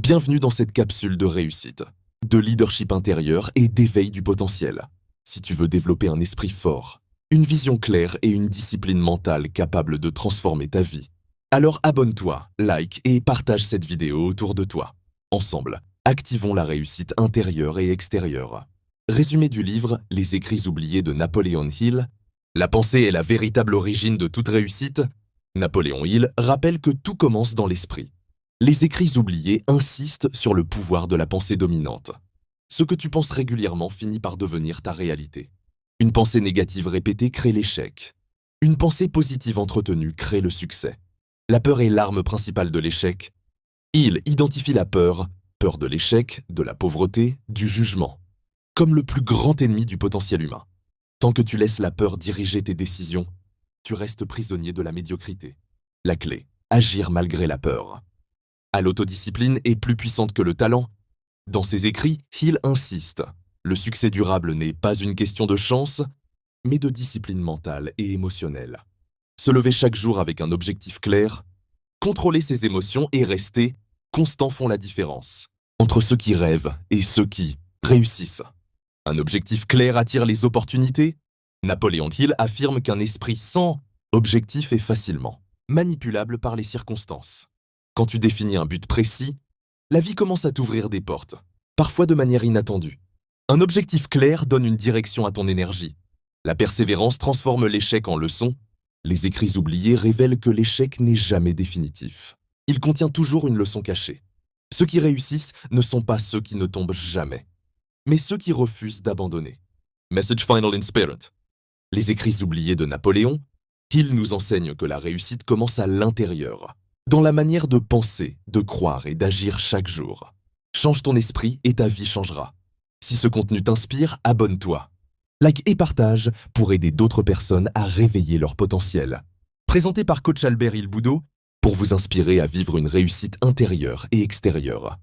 Bienvenue dans cette capsule de réussite, de leadership intérieur et d'éveil du potentiel. Si tu veux développer un esprit fort, une vision claire et une discipline mentale capable de transformer ta vie, alors abonne-toi, like et partage cette vidéo autour de toi. Ensemble, activons la réussite intérieure et extérieure. Résumé du livre Les écrits oubliés de Napoleon Hill. La pensée est la véritable origine de toute réussite. Napoléon Hill rappelle que tout commence dans l'esprit. Les écrits oubliés insistent sur le pouvoir de la pensée dominante. Ce que tu penses régulièrement finit par devenir ta réalité. Une pensée négative répétée crée l'échec. Une pensée positive entretenue crée le succès. La peur est l'arme principale de l'échec. Hill identifie la peur de l'échec, de la pauvreté, du jugement, comme le plus grand ennemi du potentiel humain. Tant que tu laisses la peur diriger tes décisions, tu restes prisonnier de la médiocrité. La clé, agir malgré la peur. L'autodiscipline est plus puissante que le talent. Dans ses écrits, Hill insiste. Le succès durable n'est pas une question de chance, mais de discipline mentale et émotionnelle. Se lever chaque jour avec un objectif clair, contrôler ses émotions et rester constant font la différence entre ceux qui rêvent et ceux qui réussissent. Un objectif clair attire les opportunités. Napoléon Hill affirme qu'un esprit sans objectif est facilement manipulable par les circonstances. Quand tu définis un but précis, la vie commence à t'ouvrir des portes, parfois de manière inattendue. Un objectif clair donne une direction à ton énergie. La persévérance transforme l'échec en leçon. Les écrits oubliés révèlent que l'échec n'est jamais définitif. Il contient toujours une leçon cachée. Ceux qui réussissent ne sont pas ceux qui ne tombent jamais, mais ceux qui refusent d'abandonner. Message final in spirit. Les écrits oubliés de Napoléon, Hill nous enseigne que la réussite commence à l'intérieur, dans la manière de penser, de croire et d'agir chaque jour. Change ton esprit et ta vie changera. Si ce contenu t'inspire, abonne-toi. Like et partage pour aider d'autres personnes à réveiller leur potentiel. Présenté par Coach Albert Hilboudot pour vous inspirer à vivre une réussite intérieure et extérieure.